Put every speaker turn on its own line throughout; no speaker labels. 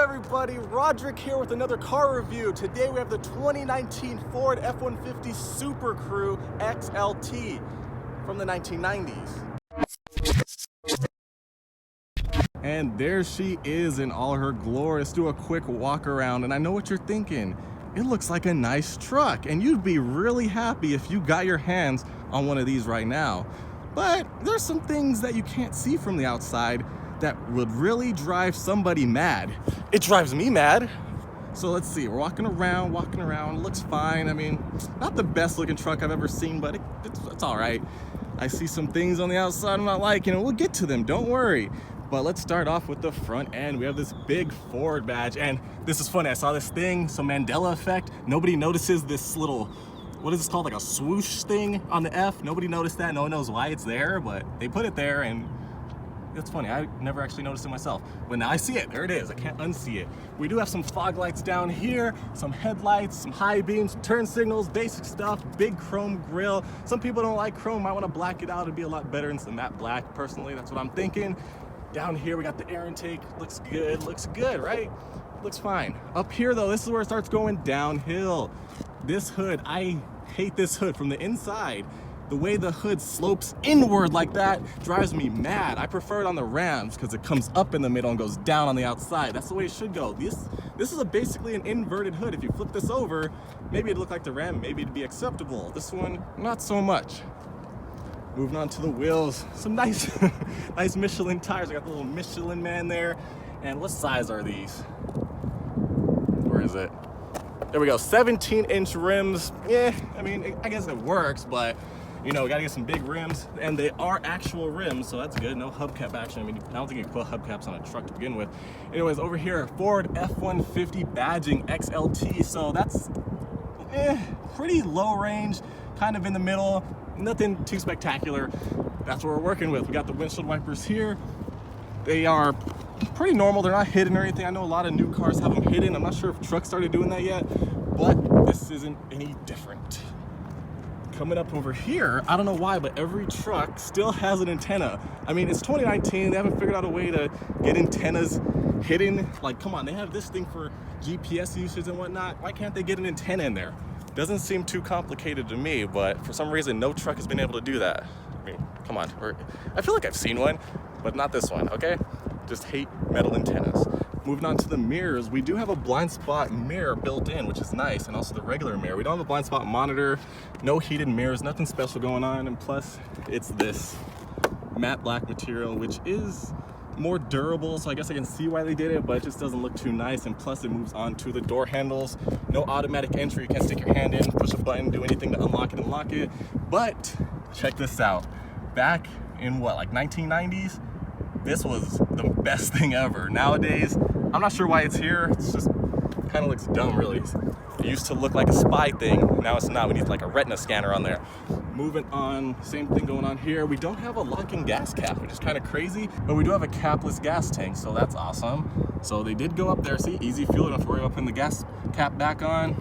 everybody? Rodrick here with another car review. Today we have the 2019 Ford F-150 SuperCrew XLT from the 1990s. And there she is in all her glory. Let's do a quick walk around, and I know what you're thinking. It looks like a nice truck, and you'd be really happy if you got your hands on one of these right now. But there's some things that you can't see from the outside that would really drive somebody mad. It drives me mad. So let's see, we're walking around, it looks fine. I mean, not the best looking truck I've ever seen, but it's all right. I see some things on the outside I'm not liking, and we'll get to them, don't worry. But let's start off with the front end. We have this big Ford badge, and this is funny. I saw this thing, some Mandela effect. Nobody notices this little, what is this called, like a swoosh thing on the F? Nobody noticed that, no one knows why it's there, but they put it there, and it's funny, I never actually noticed it myself. But now I see it, there it is, I can't unsee it. We do have some fog lights down here, some headlights, some high beams, turn signals, basic stuff, big chrome grille. Some people don't like chrome, might wanna black it out, it'd be a lot better than some matte black. Personally, that's what I'm thinking. Down here, we got the air intake, looks good, right? Looks fine. Up here though, this is where it starts going downhill. This hood, I hate this hood from the inside. The way the hood slopes inward like that drives me mad. I prefer it on the Rams because it comes up in the middle and goes down on the outside. That's the way it should go. This is basically an inverted hood. If you flip this over, maybe it'd look like the Ram, maybe it'd be acceptable. This one, not so much. Moving on to the wheels, some nice, nice Michelin tires. I got the little Michelin man there. And what size are these? Where is it? There we go, 17-inch rims. Yeah, I mean, I guess it works, but you know, we gotta get some big rims, and they are actual rims, so that's good. No hubcap action. I mean, I don't think you can put hubcaps on a truck to begin with. Anyways, over here, Ford F-150 badging XLT, so that's pretty low range, kind of in the middle, nothing too spectacular. That's what we're working with. We got the windshield wipers here. They are pretty normal, they're not hidden or anything. I know a lot of new cars have them hidden. I'm not sure if trucks started doing that yet, but this isn't any different. Coming up over here, I don't know why, but every truck still has an antenna. I mean, it's 2019, they haven't figured out a way to get antennas hidden. Like, come on, they have this thing for GPS usage and whatnot. Why can't they get an antenna in there? Doesn't seem too complicated to me, but for some reason, no truck has been able to do that. I mean, come on. I feel like I've seen one, but not this one, okay? Just hate metal antennas. Moving on to the mirrors, we do have a blind spot mirror built in, which is nice, and also the regular mirror. We don't have a blind spot monitor, no heated mirrors, nothing special going on, and plus it's this matte black material, which is more durable, so I guess I can see why they did it, but it just doesn't look too nice, and plus it moves on to the door handles. No automatic entry, you can't stick your hand in, push a button, do anything to unlock it and lock it. But check this out, back in what, like 1990s, this was the best thing ever. Nowadays, I'm not sure why it's here. It's just kind of looks dumb, really. It used to look like a spy thing. Now it's not. We need like a retina scanner on there. Moving on, same thing going on here. We don't have a locking gas cap, which is kind of crazy, but we do have a capless gas tank, so that's awesome. So they did go up there. See, easy fuel. Don't have to worry about putting the gas cap back on,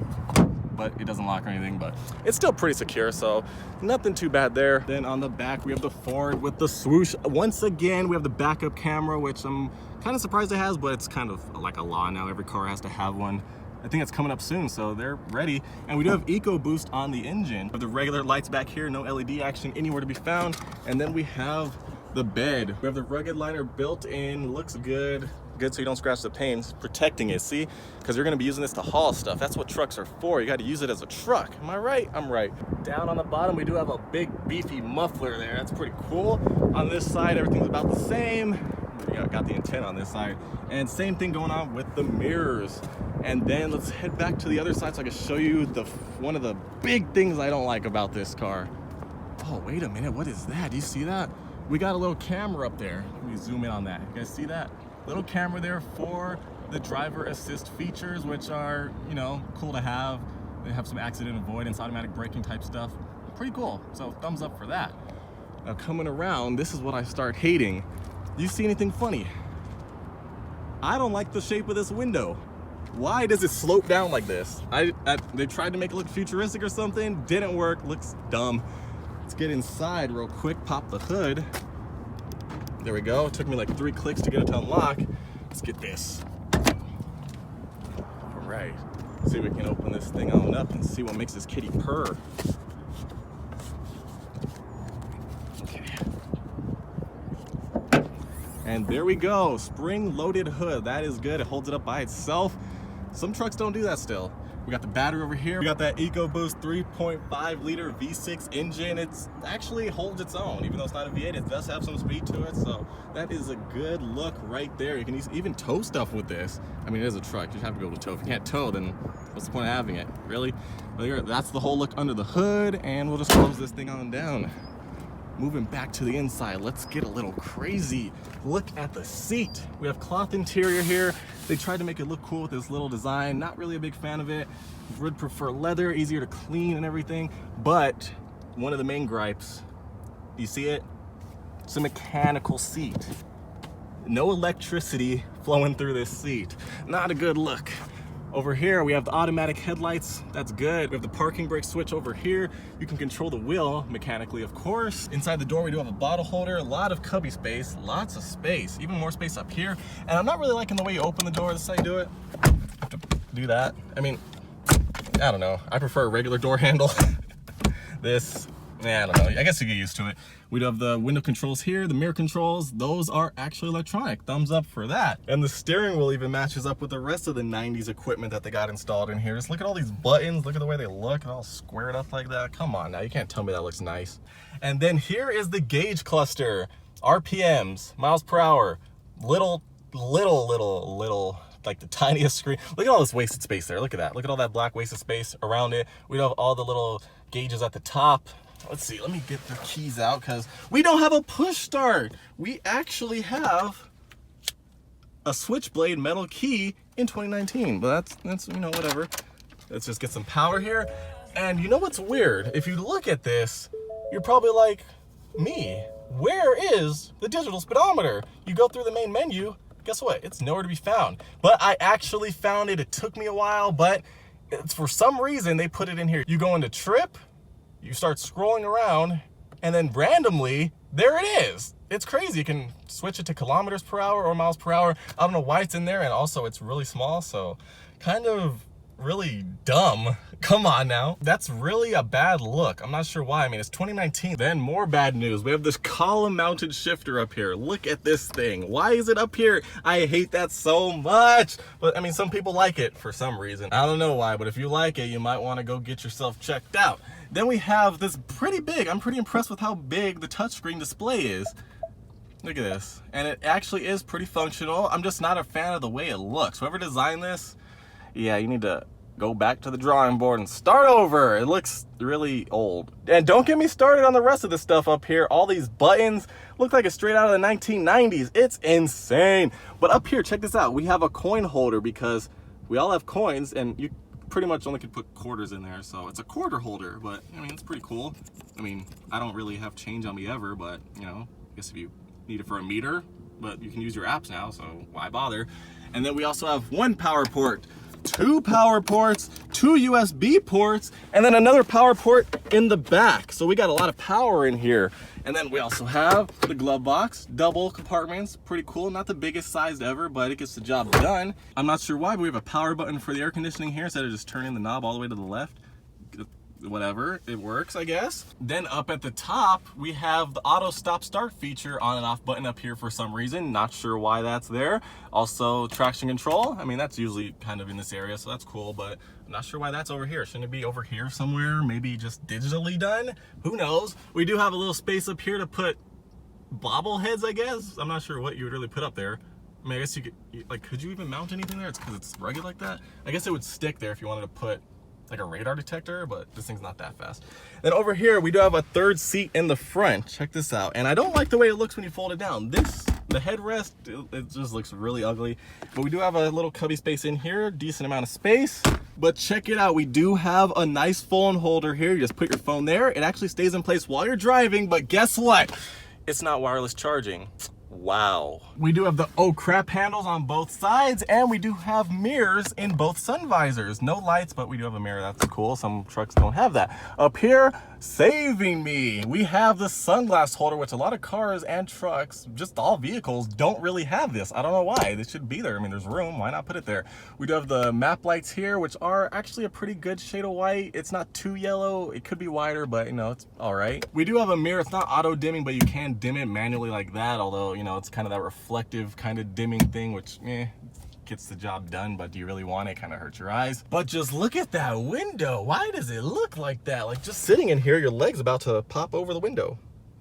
but it doesn't lock or anything, but it's still pretty secure, so nothing too bad there. Then on the back, we have the Ford with the swoosh. Once again, we have the backup camera, which I'm kind of surprised it has, but it's kind of like a law now. Every car has to have one. I think it's coming up soon, so they're ready. And we do have EcoBoost on the engine. We have the regular lights back here, no LED action anywhere to be found. And then we have the bed. We have the rugged liner built in, looks good. Good so you don't scratch the panes, protecting it, see? Because you're gonna be using this to haul stuff. That's what trucks are for. You gotta use it as a truck. Am I right? I'm right. Down on the bottom, we do have a big beefy muffler there. That's pretty cool. On this side, everything's about the same. Got the antenna on this side. And same thing going on with the mirrors. And then let's head back to the other side so I can show you one of the big things I don't like about this car. Oh, wait a minute, what is that? Do you see that? We got a little camera up there. Let me zoom in on that. You guys see that? Little camera there for the driver assist features, which are, you know, cool to have. They have some accident avoidance, automatic braking type stuff. Pretty cool, so thumbs up for that. Now coming around, this is what I start hating. Do you see anything funny? I don't like the shape of this window. Why does it slope down like this? They tried to make it look futuristic or something, didn't work, looks dumb. Let's get inside real quick, pop the hood. There we go, it took me like 3 clicks to get it to unlock. Let's get this. right, see if we can open this thing on up and see what makes this kitty purr. Okay. And there we go, spring-loaded hood. That is good, it holds it up by itself. Some trucks don't do that still. We got the battery over here. We got that EcoBoost 3.5 liter V6 engine. It's actually holds its own, even though it's not a V8. It does have some speed to it, so that is a good look right there. You can even tow stuff with this. I mean, it is a truck. You have to be able to tow. If you can't tow, then what's the point of having it? Really? But here, that's the whole look under the hood, and we'll just close this thing on down. Moving back to the inside, let's get a little crazy. Look at the seat. We have cloth interior here. They tried to make it look cool with this little design. Not really a big fan of it. Would prefer leather, easier to clean and everything. But one of the main gripes, you see it? It's a mechanical seat. No electricity flowing through this seat. Not a good look. Over here, we have the automatic headlights. That's good. We have the parking brake switch over here. You can control the wheel mechanically, of course. Inside the door, we do have a bottle holder, a lot of cubby space, lots of space, even more space up here. And I'm not really liking the way you open the door. This is how you do it. Have to do that. I mean, I don't know. I prefer a regular door handle. This, I don't know. I guess you get used to it. We do have the window controls here, the mirror controls. Those are actually electronic. Thumbs up for that. And the steering wheel even matches up with the rest of the 90s equipment that they got installed in here. Just look at all these buttons. Look at the way they look, all squared up like that. Come on now, you can't tell me that looks nice. And then here is the gauge cluster. RPMs, miles per hour, little, like the tiniest screen. Look at all this wasted space there. Look at that. Look at all that black wasted space around it. We have all the little gauges at the top. Let's see, let me get the keys out because we don't have a push start. We actually have a switchblade metal key in 2019, but that's you know, whatever. Let's just get some power here. And you know what's weird? If you look at this, you're probably like me. Where is the digital speedometer? You go through the main menu, guess what? It's nowhere to be found. But I actually found it. It took me a while, but it's, for some reason, they put it in here. You go into trip, you start scrolling around, and then randomly, there it is. It's crazy. You can switch it to kilometers per hour or miles per hour. I don't know why it's in there, and also it's really small, so kind of really dumb. Come on now. That's really a bad look. I'm not sure why. I mean, it's 2019. Then more bad news. We have this column mounted shifter up here. Look at this thing. Why is it up here? I hate that so much. But I mean, some people like it for some reason. I don't know why, but if you like it, you might want to go get yourself checked out. Then we have this pretty big, I'm pretty impressed with how big the touchscreen display is. Look at this. And it actually is pretty functional. I'm just not a fan of the way it looks. Whoever designed this, yeah, you need to go back to the drawing board and start over. It looks really old. And don't get me started on the rest of this stuff up here. All these buttons look like it's straight out of the 1990s. It's insane. But up here, check this out. We have a coin holder because we all have coins and you pretty much only could put quarters in there. So it's a quarter holder, but I mean, it's pretty cool. I mean, I don't really have change on me ever, but you know, I guess if you need it for a meter, but you can use your apps now, so why bother? And then we also have one power port, two power ports, two USB ports, and then another power port in the back. So we got a lot of power in here. And then we also have the glove box, double compartments, pretty cool. Not the biggest sized ever, but it gets the job done. I'm not sure why, but we have a power button for the air conditioning here instead of just turning the knob all the way to the left. Whatever, it works, I guess. Then up at the top, we have the auto stop start feature on and off button up here for some reason. Not sure why that's there. Also traction control. I mean, that's usually kind of in this area, so that's cool, but I'm not sure why that's over here. Shouldn't it be over here somewhere? Maybe just digitally done? Who knows? We do have a little space up here to put bobbleheads, I guess. I'm not sure what you would really put up there. I mean, I guess you could, like, could you even mount anything there? It's because it's rugged like that. I guess it would stick there if you wanted to put like a radar detector, but this thing's not that fast. Then over here, we do have a third seat in the front. Check this out. And I don't like the way it looks when you fold it down. This, the headrest, it just looks really ugly. But we do have a little cubby space in here, decent amount of space. But check it out, we do have a nice phone holder here. You just put your phone there. It actually stays in place while you're driving, but guess what? It's not wireless charging. Wow. We do have the oh crap handles on both sides, and we do have mirrors in both sun visors. No lights, but we do have a mirror. That's cool. Some trucks don't have that. Up here, saving me, we have the sunglass holder, which a lot of cars and trucks, just all vehicles, don't really have this. I don't know why. This should be there. I mean, there's room. Why not put it there? We do have the map lights here, which are actually a pretty good shade of white. It's not too yellow. It could be wider, but you know, it's all right. We do have a mirror. It's not auto dimming, but you can dim it manually like that, although you know, it's kind of that reflective kind of dimming thing, which gets the job done, but do you really want it? Kind of hurts your eyes. But just look at that window. Why does it look like that? Like just sitting in here, your leg's about to pop over the window.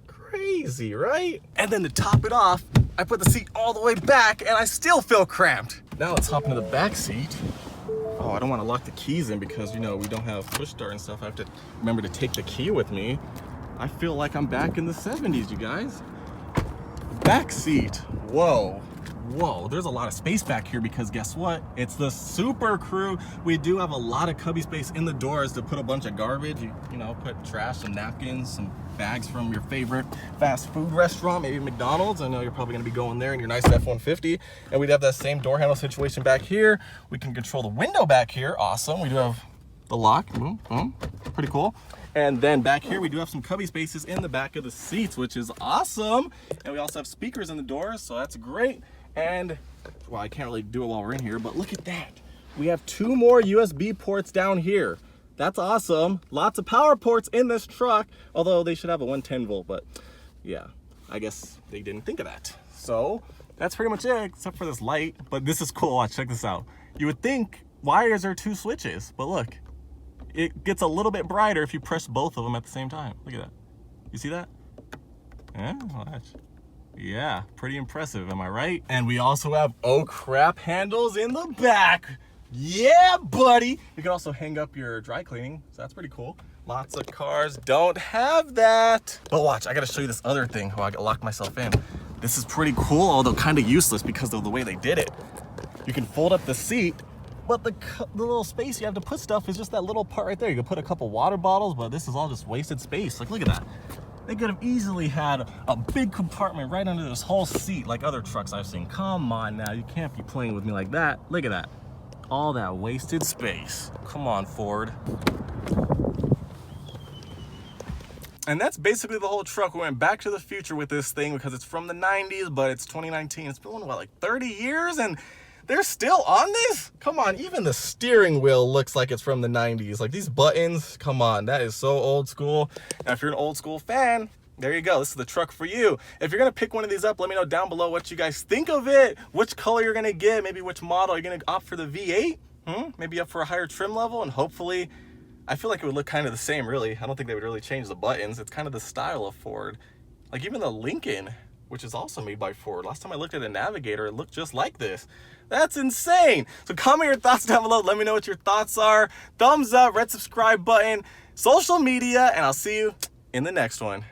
Crazy, right? And then to top it off, I put the seat all the way back and I still feel cramped. Now let's hop into the back seat. Oh, I don't want to lock the keys in because, you know, we don't have push start and stuff. I have to remember to take the key with me. I feel like I'm back in the 70s, you guys. Back seat. Whoa. Whoa, there's a lot of space back here because guess what? It's the SuperCrew. We do have a lot of cubby space in the doors to put a bunch of garbage. You know, put trash, some napkins, some bags from your favorite fast food restaurant, maybe McDonald's. I know you're probably gonna be going there in your nice F-150. And we'd have that same door handle situation back here. We can control the window back here. Awesome. We do have the lock. Pretty cool. And then back here, we do have some cubby spaces in the back of the seats, which is awesome. And we also have speakers in the doors, so that's great. And, well, I can't really do it while we're in here, but look at that. We have 2 more USB ports down here. That's awesome. Lots of power ports in this truck, although they should have a 110 volt, but yeah, I guess they didn't think of that. So that's pretty much it, except for this light, but this is cool. Watch, check this out. You would think, why is there 2 switches? But look. It gets a little bit brighter if you press both of them at the same time. Look at that. You see that? Yeah, watch. Yeah, pretty impressive, am I right? And we also have oh crap handles in the back. Yeah, buddy. You can also hang up your dry cleaning, so that's pretty cool. Lots of cars don't have that. But watch, I gotta show you this other thing. Oh, I locked myself in. This is pretty cool, although kind of useless because of the way they did it. You can fold up the seat, but the little space you have to put stuff is just that little part right there. You could put a couple water bottles, but this is all just wasted space. Like, look at that. They could have easily had a big compartment right under this whole seat like other trucks I've seen. Come on now, you can't be playing with me like that. Look at that. All that wasted space. Come on, Ford. And that's basically the whole truck. We went back to the future with this thing because it's from the 90s, but it's 2019. It's been, what, like 30 years? And they're still on this? Come on, even the steering wheel looks like it's from the 90s. Like these buttons, come on, that is so old school. Now, if you're an old school fan, there you go. This is the truck for you. If you're gonna pick one of these up, let me know down below what you guys think of it, which color you're gonna get, maybe which model. You're gonna opt for the V8, maybe up for a higher trim level, and hopefully, I feel like it would look kind of the same, really. I don't think they would really change the buttons. It's kind of the style of Ford. Like even the Lincoln, which is also made by Ford. Last time I looked at a Navigator, it looked just like this. That's insane. So comment your thoughts down below. Let me know what your thoughts are. Thumbs up, red subscribe button, social media, and I'll see you in the next one.